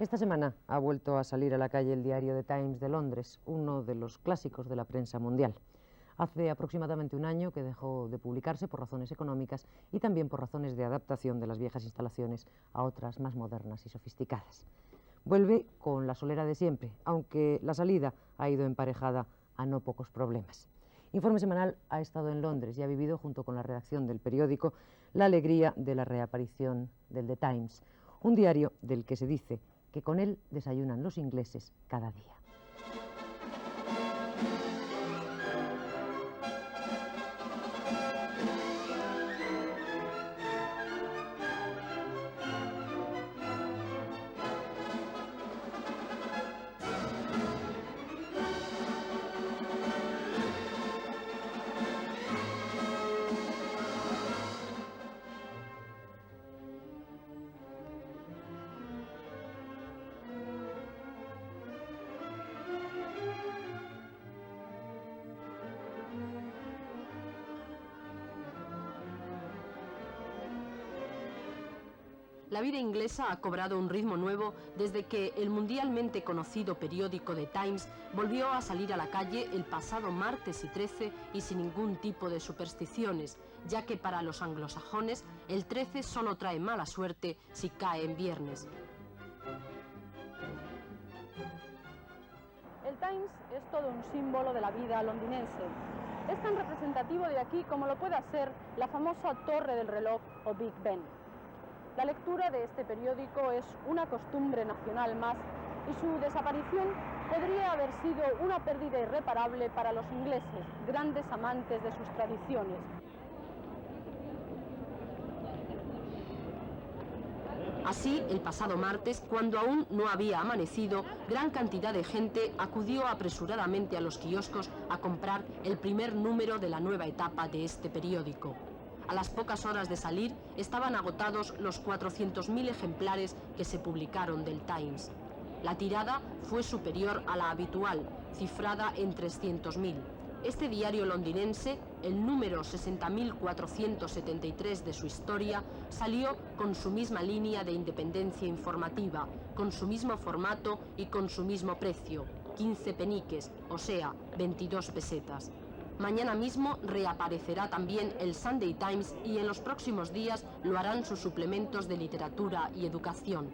Esta semana ha vuelto a salir a la calle el diario The Times de Londres, uno de los clásicos de la prensa mundial. Hace aproximadamente un año que dejó de publicarse por razones económicas y también por razones de adaptación de las viejas instalaciones a otras más modernas y sofisticadas. Vuelve con la solera de siempre, aunque la salida ha ido emparejada a no pocos problemas. Informe Semanal ha estado en Londres y ha vivido, junto con la redacción del periódico, la alegría de la reaparición del The Times, un diario del que se dice que con él desayunan los ingleses cada día. La vida inglesa ha cobrado un ritmo nuevo desde que el mundialmente conocido periódico The Times volvió a salir a la calle el pasado martes y 13 y sin ningún tipo de supersticiones, ya que para los anglosajones el 13 solo trae mala suerte si cae en viernes. El Times es todo un símbolo de la vida londinense. Es tan representativo de aquí como lo puede ser la famosa Torre del Reloj o Big Ben. La lectura de este periódico es una costumbre nacional más y su desaparición podría haber sido una pérdida irreparable para los ingleses, grandes amantes de sus tradiciones. Así, el pasado martes, cuando aún no había amanecido, gran cantidad de gente acudió apresuradamente a los kioscos a comprar el primer número de la nueva etapa de este periódico. A las pocas horas de salir, estaban agotados los 400.000 ejemplares que se publicaron del Times. La tirada fue superior a la habitual, cifrada en 300.000. Este diario londinense, el número 60.473 de su historia, salió con su misma línea de independencia informativa, con su mismo formato y con su mismo precio, 15 peniques, o sea, 22 pesetas. Mañana mismo reaparecerá también el Sunday Times y en los próximos días lo harán sus suplementos de literatura y educación.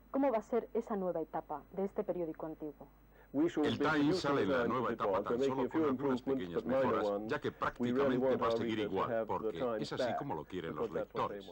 ¿Cómo va a ser esa nueva etapa de este periódico antiguo? El Times sale en la nueva etapa tan solo con algunas pequeñas mejoras, ya que prácticamente va a seguir igual, porque es así como lo quieren los lectores.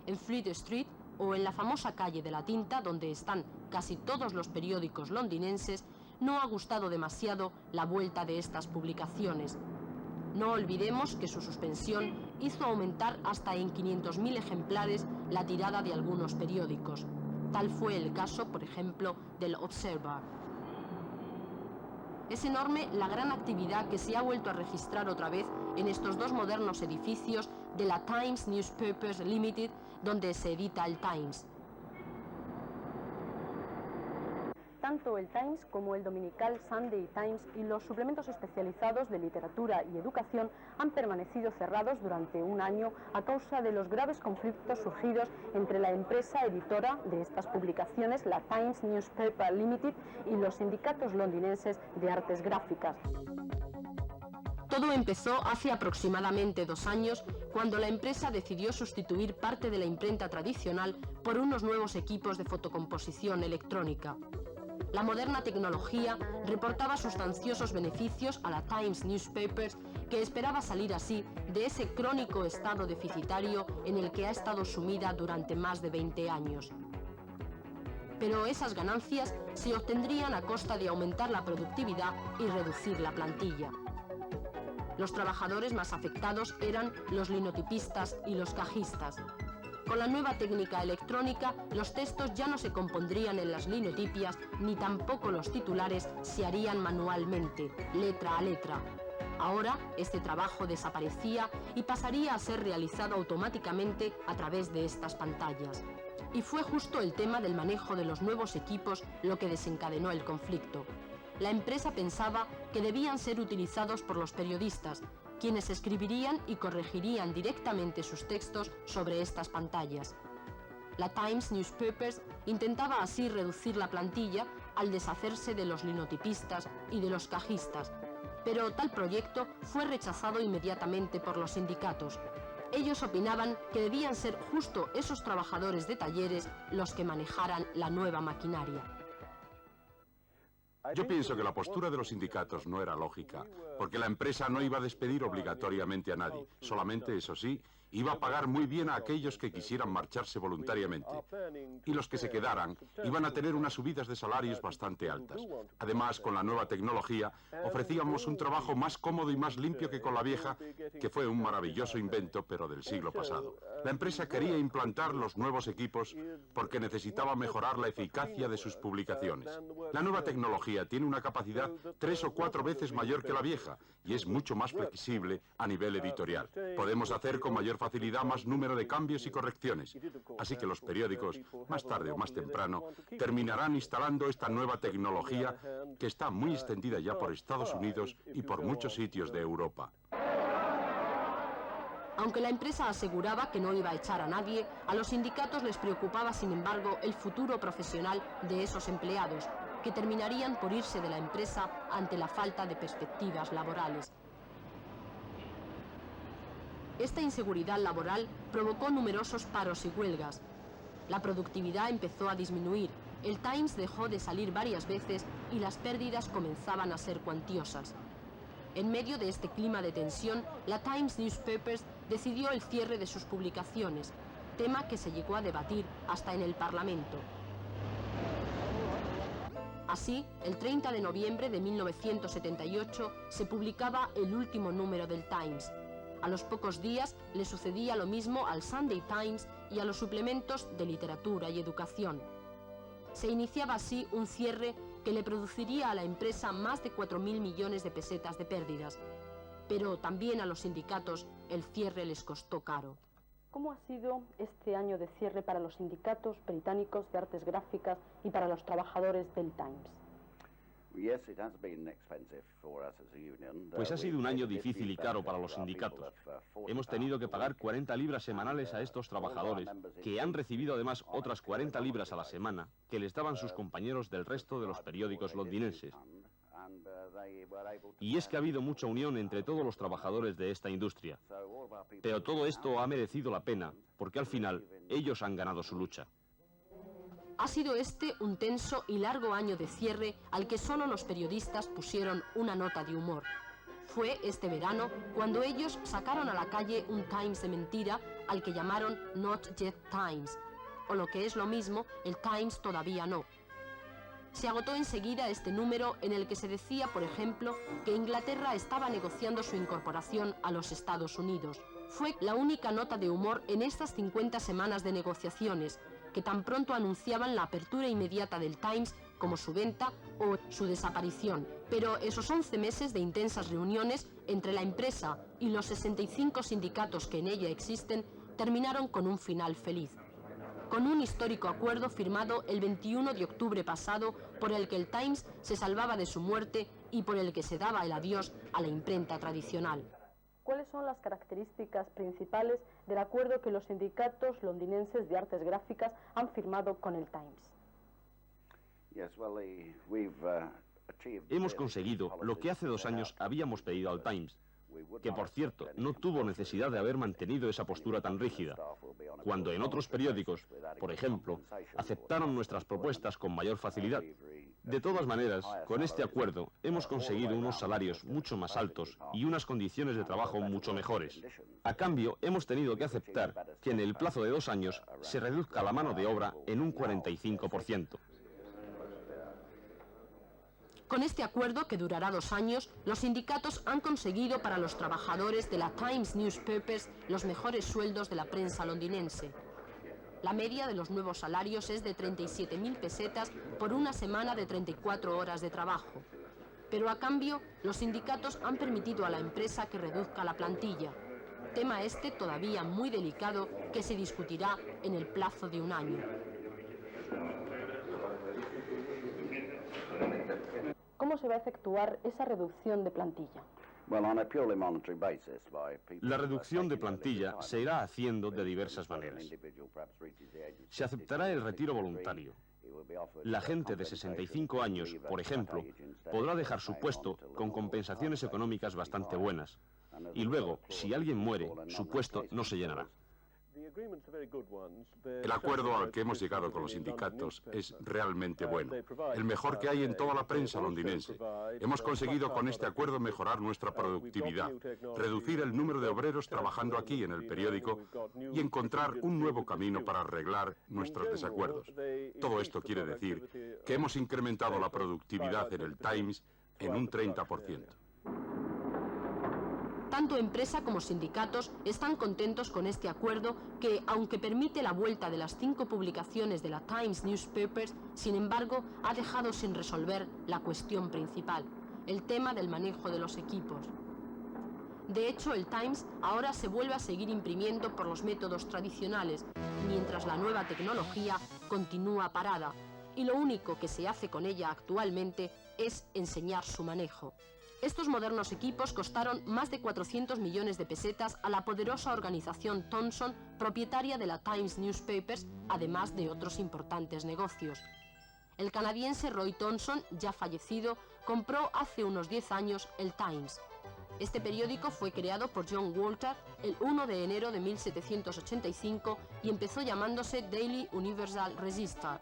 En Fleet Street, o en la famosa calle de la tinta, donde están casi todos los periódicos londinenses, no ha gustado demasiado la vuelta de estas publicaciones. No olvidemos que su suspensión hizo aumentar hasta en 500.000 ejemplares la tirada de algunos periódicos. Tal fue el caso, por ejemplo, del Observer. Es enorme la gran actividad que se ha vuelto a registrar otra vez en estos dos modernos edificios de la Times Newspapers Limited, donde se edita el Times. Tanto el Times como el dominical Sunday Times y los suplementos especializados de literatura y educación han permanecido cerrados durante un año a causa de los graves conflictos surgidos entre la empresa editora de estas publicaciones, la Times Newspaper Limited, y los sindicatos londinenses de artes gráficas. Todo empezó hace aproximadamente 2 años, cuando la empresa decidió sustituir parte de la imprenta tradicional por unos nuevos equipos de fotocomposición electrónica. La moderna tecnología reportaba sustanciosos beneficios a la Times Newspapers, que esperaba salir así de ese crónico estado deficitario en el que ha estado sumida durante más de 20 años. Pero esas ganancias se obtendrían a costa de aumentar la productividad y reducir la plantilla. Los trabajadores más afectados eran los linotipistas y los cajistas. Con la nueva técnica electrónica, los textos ya no se compondrían en las linotipias, ni tampoco los titulares se harían manualmente, letra a letra. Ahora, este trabajo desaparecía y pasaría a ser realizado automáticamente a través de estas pantallas. Y fue justo el tema del manejo de los nuevos equipos lo que desencadenó el conflicto. La empresa pensaba que debían ser utilizados por los periodistas, quienes escribirían y corregirían directamente sus textos sobre estas pantallas. La Times Newspapers intentaba así reducir la plantilla al deshacerse de los linotipistas y de los cajistas, pero tal proyecto fue rechazado inmediatamente por los sindicatos. Ellos opinaban que debían ser justo esos trabajadores de talleres los que manejaran la nueva maquinaria. Yo pienso que la postura de los sindicatos no era lógica, porque la empresa no iba a despedir obligatoriamente a nadie, solamente, eso sí, iba a pagar muy bien a aquellos que quisieran marcharse voluntariamente. Y los que se quedaran iban a tener unas subidas de salarios bastante altas. Además, con la nueva tecnología, ofrecíamos un trabajo más cómodo y más limpio que con la vieja, que fue un maravilloso invento, pero del siglo pasado. La empresa quería implantar los nuevos equipos porque necesitaba mejorar la eficacia de sus publicaciones. La nueva tecnología tiene una capacidad 3 o 4 veces mayor que la vieja y es mucho más flexible a nivel editorial. Podemos hacer con mayor facilidad más número de cambios y correcciones. Así que los periódicos, más tarde o más temprano, terminarán instalando esta nueva tecnología que está muy extendida ya por Estados Unidos y por muchos sitios de Europa. Aunque la empresa aseguraba que no iba a echar a nadie, a los sindicatos les preocupaba, sin embargo, el futuro profesional de esos empleados, que terminarían por irse de la empresa ante la falta de perspectivas laborales. Esta inseguridad laboral provocó numerosos paros y huelgas. La productividad empezó a disminuir, el Times dejó de salir varias veces y las pérdidas comenzaban a ser cuantiosas. En medio de este clima de tensión, la Times Newspapers decidió el cierre de sus publicaciones, tema que se llegó a debatir hasta en el Parlamento. Así, el 30 de noviembre de 1978 se publicaba el último número del Times. A los pocos días le sucedía lo mismo al Sunday Times y a los suplementos de literatura y educación. Se iniciaba así un cierre que le produciría a la empresa más de 4.000 millones de pesetas de pérdidas. Pero también a los sindicatos el cierre les costó caro. ¿Cómo ha sido este año de cierre para los sindicatos británicos de artes gráficas y para los trabajadores del Times? Pues ha sido un año difícil y caro para los sindicatos. Hemos tenido que pagar 40 libras semanales a estos trabajadores, que han recibido además otras 40 libras a la semana que les daban sus compañeros del resto de los periódicos londinenses. Y es que ha habido mucha unión entre todos los trabajadores de esta industria. Pero todo esto ha merecido la pena, porque al final ellos han ganado su lucha. Ha sido este un tenso y largo año de cierre al que solo los periodistas pusieron una nota de humor. Fue este verano cuando ellos sacaron a la calle un Times de mentira al que llamaron Not Yet Times, o lo que es lo mismo, el Times todavía no. Se agotó enseguida este número en el que se decía, por ejemplo, que Inglaterra estaba negociando su incorporación a los Estados Unidos. Fue la única nota de humor en estas 50 semanas de negociaciones, que tan pronto anunciaban la apertura inmediata del Times como su venta o su desaparición. Pero esos 11 meses de intensas reuniones entre la empresa y los 65 sindicatos que en ella existen terminaron con un final feliz. Con un histórico acuerdo firmado el 21 de octubre pasado por el que el Times se salvaba de su muerte y por el que se daba el adiós a la imprenta tradicional. ¿Cuáles son las características principales del acuerdo que los sindicatos londinenses de artes gráficas han firmado con el Times? Hemos conseguido lo que hace 2 años habíamos pedido al Times, que por cierto no tuvo necesidad de haber mantenido esa postura tan rígida, cuando en otros periódicos, por ejemplo, aceptaron nuestras propuestas con mayor facilidad. De todas maneras, con este acuerdo hemos conseguido unos salarios mucho más altos y unas condiciones de trabajo mucho mejores. A cambio, hemos tenido que aceptar que en el plazo de 2 años se reduzca la mano de obra en un 45%. Con este acuerdo, que durará 2 años, los sindicatos han conseguido para los trabajadores de la Times Newspapers los mejores sueldos de la prensa londinense. La media de los nuevos salarios es de 37.000 pesetas por una semana de 34 horas de trabajo. Pero a cambio, los sindicatos han permitido a la empresa que reduzca la plantilla. Tema este todavía muy delicado que se discutirá en el plazo de 1 año. ¿Cómo se va a efectuar esa reducción de plantilla? La reducción de plantilla se irá haciendo de diversas maneras. Se aceptará el retiro voluntario. La gente de 65 años, por ejemplo, podrá dejar su puesto con compensaciones económicas bastante buenas. Y luego, si alguien muere, su puesto no se llenará. El acuerdo al que hemos llegado con los sindicatos es realmente bueno, el mejor que hay en toda la prensa londinense. Hemos conseguido con este acuerdo mejorar nuestra productividad, reducir el número de obreros trabajando aquí en el periódico y encontrar un nuevo camino para arreglar nuestros desacuerdos. Todo esto quiere decir que hemos incrementado la productividad en el Times en un 30%. Tanto empresa como sindicatos están contentos con este acuerdo que, aunque permite la vuelta de las 5 publicaciones de la Times Newspapers, sin embargo, ha dejado sin resolver la cuestión principal, el tema del manejo de los equipos. De hecho, el Times ahora se vuelve a seguir imprimiendo por los métodos tradicionales, mientras la nueva tecnología continúa parada, y lo único que se hace con ella actualmente es enseñar su manejo. Estos modernos equipos costaron más de 400 millones de pesetas a la poderosa organización Thomson, propietaria de la Times Newspapers, además de otros importantes negocios. El canadiense Roy Thomson, ya fallecido, compró hace unos 10 años el Times. Este periódico fue creado por John Walter el 1 de enero de 1785 y empezó llamándose Daily Universal Register.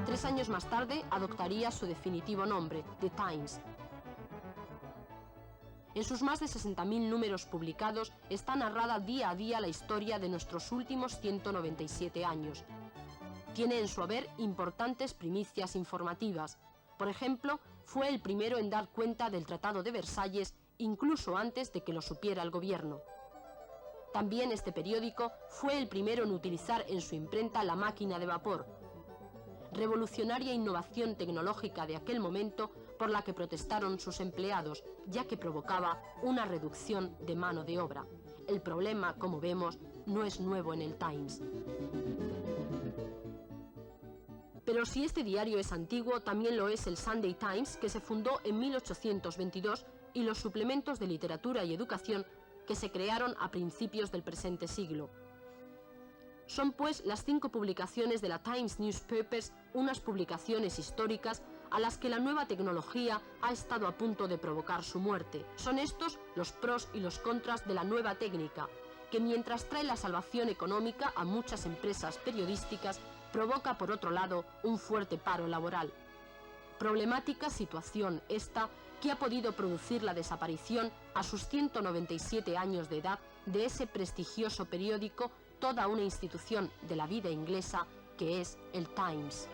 3 años más tarde adoptaría su definitivo nombre, The Times. En sus más de 60.000 números publicados está narrada día a día la historia de nuestros últimos 197 años. Tiene en su haber importantes primicias informativas. Por ejemplo, fue el primero en dar cuenta del Tratado de Versalles incluso antes de que lo supiera el gobierno. También este periódico fue el primero en utilizar en su imprenta la máquina de vapor, revolucionaria innovación tecnológica de aquel momento por la que protestaron sus empleados, ya que provocaba una reducción de mano de obra. El problema, como vemos, no es nuevo en el Times. Pero si este diario es antiguo, también lo es el Sunday Times, que se fundó en 1822, y los suplementos de literatura y educación que se crearon a principios del presente siglo. Son pues las 5 publicaciones de la Times Newspapers unas publicaciones históricas a las que la nueva tecnología ha estado a punto de provocar su muerte. Son estos los pros y los contras de la nueva técnica, que mientras trae la salvación económica a muchas empresas periodísticas, provoca por otro lado un fuerte paro laboral. Problemática situación esta que ha podido producir la desaparición a sus 197 años de edad de ese prestigioso periódico, toda una institución de la vida inglesa que es el Times.